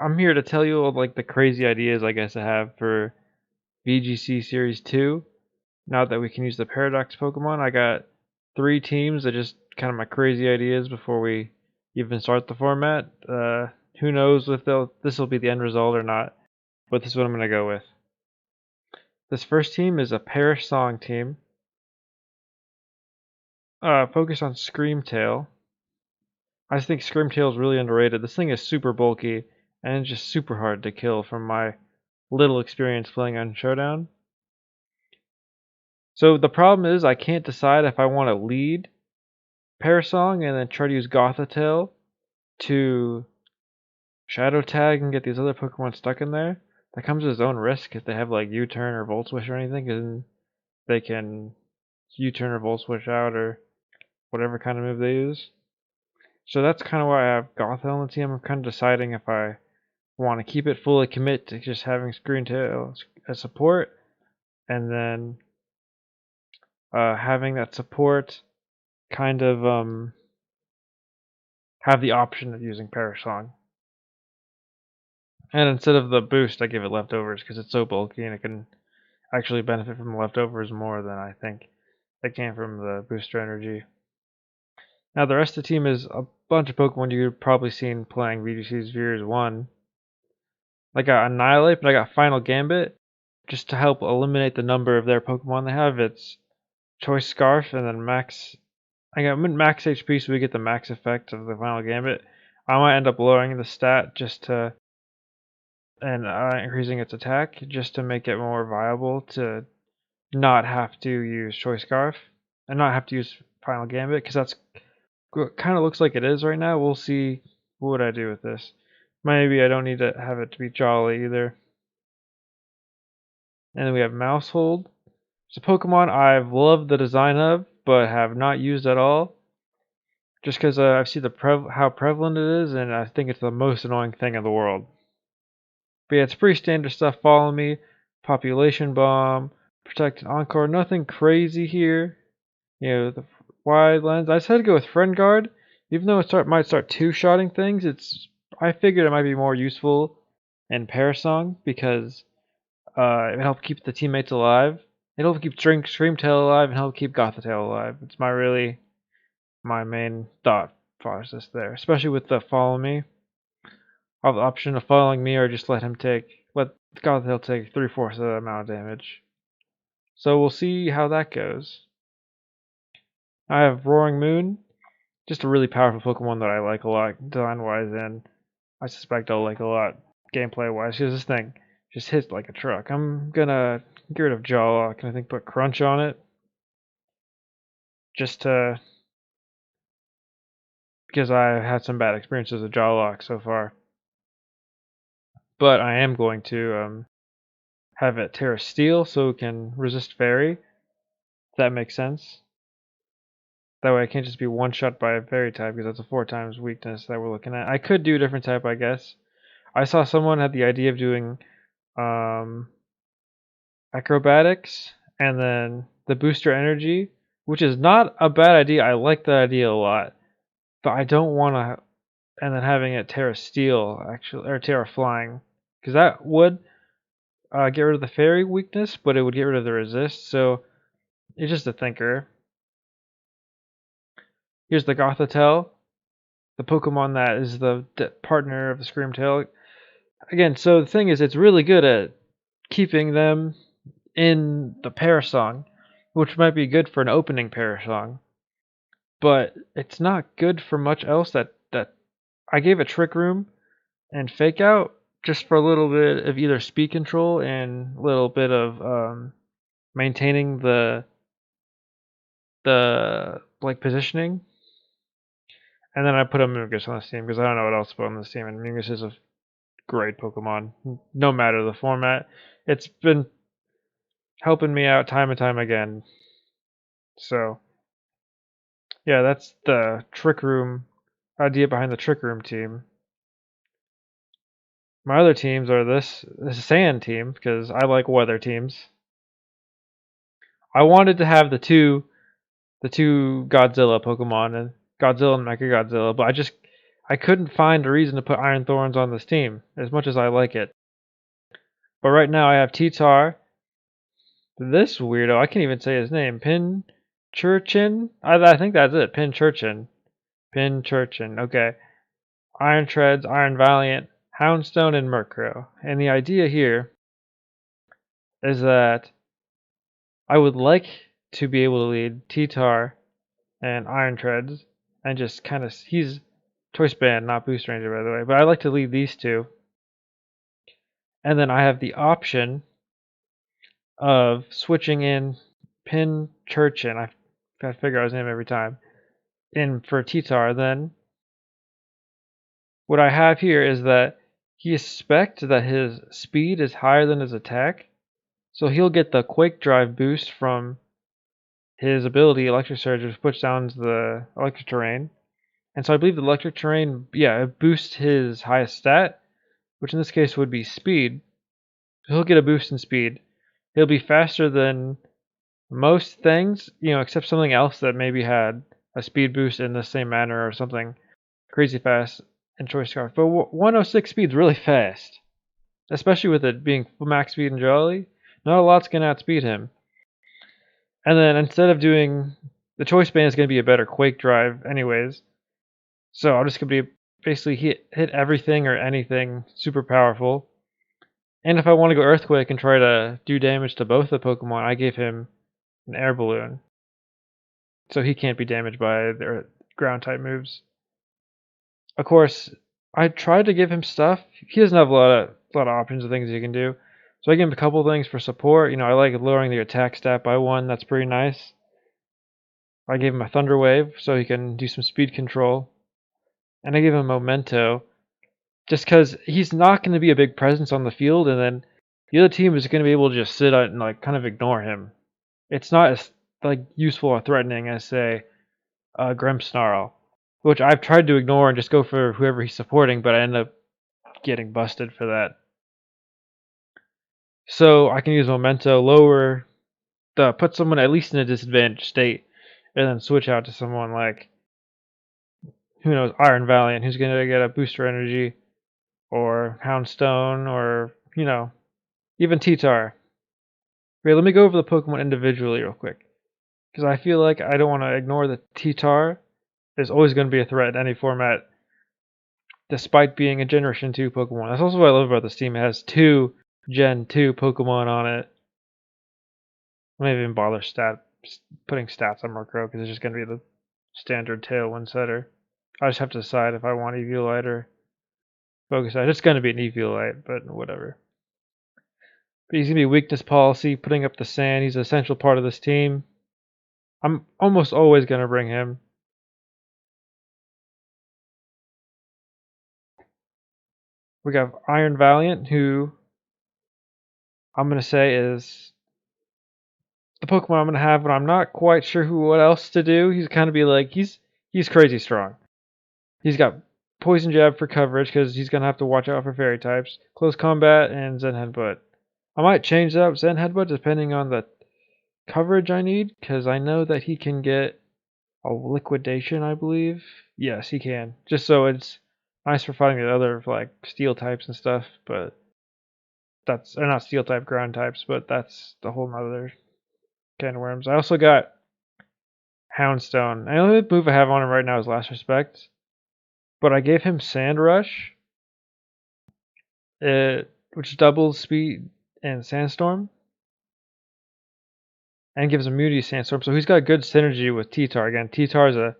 I'm here to tell you all like the crazy ideas I guess I have for VGC Series 2. Now that we can use the Paradox Pokemon, I got 3 teams that just kind of my crazy ideas before we even start the format. Who knows if this will be the end result or not, but this is what I'm gonna go with. This first team is a Parish Song team. Focus on Screamtail. I just think Screamtail is really underrated. This thing is super bulky and it's just super hard to kill from my little experience playing on Showdown. So the problem is I can't decide if I want to lead Parasong and then try to use Gothitelle to Shadow Tag and get these other Pokemon stuck in there. That comes with its own risk if they have like U-turn or Volt Switch or anything, because they can U-turn or Volt Switch out or whatever kind of move they use. So that's kind of why I have Gothitelle on the team. I'm kind of deciding if I want to keep it fully commit to just having Screamtail as support, and then having that support kind of have the option of using Parasong. And instead of the boost, I give it leftovers because it's so bulky and it can actually benefit from the leftovers more than I think it can from the booster energy. Now the rest of the team is a bunch of Pokemon you've probably seen playing VGC's Series 1. I got Annihilate, but I got Final Gambit just to help eliminate the number of their Pokemon they have. It's Choice Scarf and then Max. I got max HP, so we get the max effect of the Final Gambit. I might end up lowering the stat just to and increasing its attack just to make it more viable to not have to use Choice Scarf and not have to use Final Gambit, because that's kind of looks like it is right now. We'll see what I do with this. Maybe I don't need to have it to be Jolly either. And then we have Mousehold. It's a Pokemon I've loved the design of, but have not used at all. Just because I see how prevalent it is, and I think it's the most annoying thing in the world. But yeah, it's pretty standard stuff. Follow Me, Population Bomb, Protect and Encore. Nothing crazy here. You know, the wide lens. I decided to go with Friend Guard, even though it might start two-shotting things. I figured it might be more useful in Parasong because it helped keep the teammates alive. It helped keep Screamtail alive and help keep Gothitelle alive. It's my main thought process there, especially with the Follow Me. I have the option of following me or just let Gothitelle take 3/4 of the amount of damage. So we'll see how that goes. I have Roaring Moon, just a really powerful Pokemon that I like a lot design-wise, and I suspect I'll like a lot gameplay-wise, because this thing just hits like a truck. I'm gonna get rid of Jawlock and I think put Crunch on it, just because I've had some bad experiences with Jawlock so far. But I am going to have it Terra Steel so it can resist Fairy, if that makes sense. That way I can't just be one-shot by a Fairy type, because that's a 4 times weakness that we're looking at. I could do a different type, I guess. I saw someone had the idea of doing um, Acrobatics and then the Booster Energy, which is not a bad idea. I like that idea a lot. But I don't want to, and then having it Terra Steel, actually, or Terra Flying, because that would get rid of the Fairy weakness, but it would get rid of the resist, so it's just a thinker. Here's the Gothitelle, the Pokemon that is the partner of the Screamtail. Again, so the thing is, it's really good at keeping them in the Parasong, which might be good for an opening Parasong, but it's not good for much else. That I gave it Trick Room and Fake Out just for a little bit of either speed control and a little bit of maintaining the like positioning. And then I put a Mungus on this team because I don't know what else to put on this team. And Mungus is a great Pokemon, no matter the format. It's been helping me out time and time again. So yeah, that's the Trick Room idea behind the Trick Room team. My other teams are this Sand team because I like weather teams. I wanted to have the two Godzilla Pokemon and Godzilla and Mechagodzilla, but I couldn't find a reason to put Iron Thorns on this team, as much as I like it. But right now I have T-Tar, this weirdo, I can't even say his name, Pin Churchin? I think that's it, Pin Churchin. Pin Churchin, okay. Iron Treads, Iron Valiant, Houndstone, and Murkrow. And the idea here is that I would like to be able to lead T-Tar and Iron Treads, and just kind of, he's Choice Band, not Boost Ranger, by the way, but I like to lead these two. And then I have the option of switching in Pin Churchin. I gotta figure out his name every time. In for T-Tar, then what I have here is that he expects that his speed is higher than his attack, so he'll get the Quake Drive boost from his ability Electric Surge, which puts down the Electric Terrain. And so I believe the Electric Terrain, yeah, it boosts his highest stat, which in this case would be speed. So he'll get a boost in speed. He'll be faster than most things, except something else that maybe had a speed boost in the same manner or something crazy fast in Choice Scarf. But 106 speed's really fast, especially with it being max speed and Jolly. Not a lot's gonna outspeed him. And then instead of doing the Choice Band is gonna be a better Quake Drive, anyways. So I'm just gonna be basically hit everything or anything super powerful. And if I want to go Earthquake and try to do damage to both the Pokemon, I gave him an Air Balloon, so he can't be damaged by their ground type moves. Of course, I tried to give him stuff. He doesn't have a lot of options of things he can do. So I gave him a couple things for support. I like lowering the attack stat by 1. That's pretty nice. I gave him a Thunder Wave so he can do some speed control. And I gave him Memento just because he's not going to be a big presence on the field, and then the other team is going to be able to just sit out and kind of ignore him. It's not as useful or threatening as, say, Grimmsnarl, which I've tried to ignore and just go for whoever he's supporting, but I end up getting busted for that. So I can use Memento, put someone at least in a disadvantaged state, and then switch out to someone like, who knows, Iron Valiant, who's going to get a booster energy, or Houndstone, or, even T-Tar. Wait, let me go over the Pokemon individually real quick, because I feel like I don't want to ignore that T-Tar is always going to be a threat in any format, despite being a Generation 2 Pokemon. That's also what I love about this team. It has 2 Gen 2 Pokemon on it. I don't even bother putting stats on Murkrow because it's just going to be the standard Tailwind setter. I just have to decide if I want Eviolite or Focus Eye. It's going to be an Eviolite, but whatever. But he's going to be Weakness Policy, putting up the sand. He's an essential part of this team. I'm almost always going to bring him. We got Iron Valiant, who I'm going to say is the Pokemon I'm going to have, but I'm not quite sure what else to do. He's kind of be like, he's crazy strong. He's got Poison Jab for coverage because he's going to have to watch out for Fairy types, Close Combat, and Zen Headbutt. I might change up Zen Headbutt depending on the coverage I need, because I know that he can get a Liquidation, I believe. Yes, he can. Just so it's nice for fighting the other Steel types and stuff, but or not Steel type, Ground types, but that's the whole nother can of worms. I also got Houndstone. The only move I have on him right now is Last Respect, but I gave him Sand Rush, which doubles speed and Sandstorm, and gives immunity to Sandstorm. So he's got good synergy with T-Tar. Again, T-Tar is a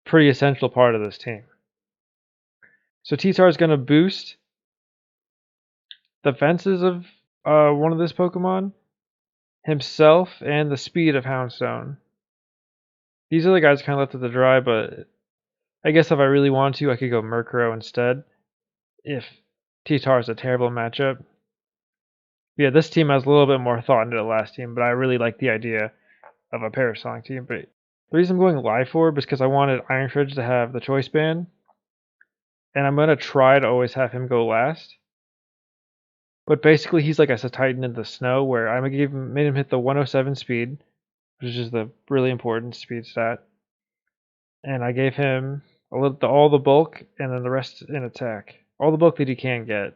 pretty essential part of this team. So T-Tar is going to boost the fences of one of this Pokemon, himself, and the speed of Houndstone. These other guys kind of left to the dry, but I guess if I really want to, I could go Murkrow instead, if T-Tar is a terrible matchup. Yeah, this team has a little bit more thought into the last team, but I really like the idea of a Parasonic team. But the reason I'm going Live Orb is because I wanted Iron Fridge to have the Choice Band, and I'm going to try to always have him go last. But basically, he's like a Titan in the snow, where I made him hit the 107 speed, which is the really important speed stat. And I gave him all the bulk, and then the rest in attack. All the bulk that he can get.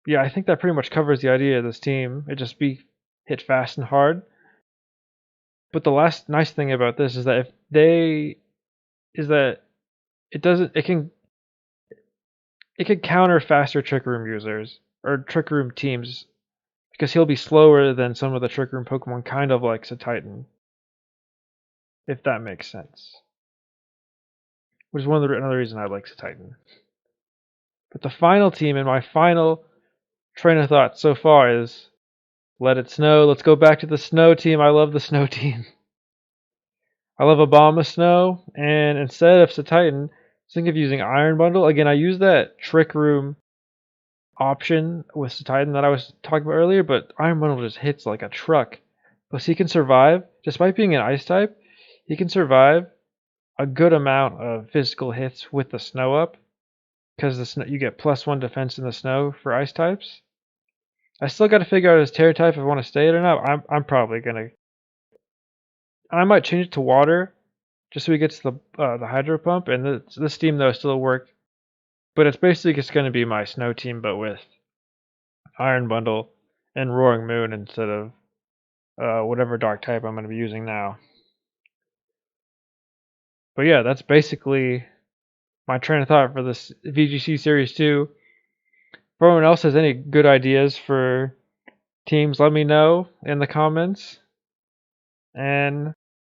Yeah, I think that pretty much covers the idea of this team. It just be hit fast and hard. But the last nice thing about this is that it can counter faster Trick Room users or Trick Room teams because he'll be slower than some of the Trick Room Pokemon, kind of like Titan, if that makes sense. Which is another reason I like Titan. But the final team and my final train of thought so far is Let It Snow. Let's go back to the Snow team. I love the Snow team. I love Obama Snow, and instead of Titan, think of using Iron Bundle. Again, I use that Trick Room option with Titan that I was talking about earlier, but Iron Bundle just hits like a truck. Plus, he can survive, despite being an Ice type, he can survive a good amount of physical hits with the Snow up, because the snow, you get +1 defense in the Snow for Ice types. I still got to figure out his Terra type if I want to stay it or not. I'm probably gonna. I might change it to Water, just so he gets the Hydro Pump, and this team though still work. But it's basically just going to be my Snow team, but with Iron Bundle and Roaring Moon instead of whatever Dark type I'm going to be using now. But yeah, that's basically my train of thought for this VGC Series 2. If anyone else has any good ideas for teams, let me know in the comments. And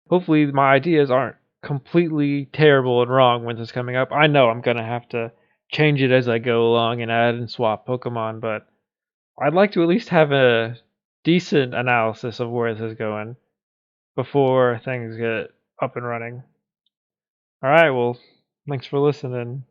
hopefully my ideas aren't completely terrible and wrong when this is coming up. I know I'm going to have to change it as I go along and add and swap Pokemon, but I'd like to at least have a decent analysis of where this is going before things get up and running. All right, well, thanks for listening.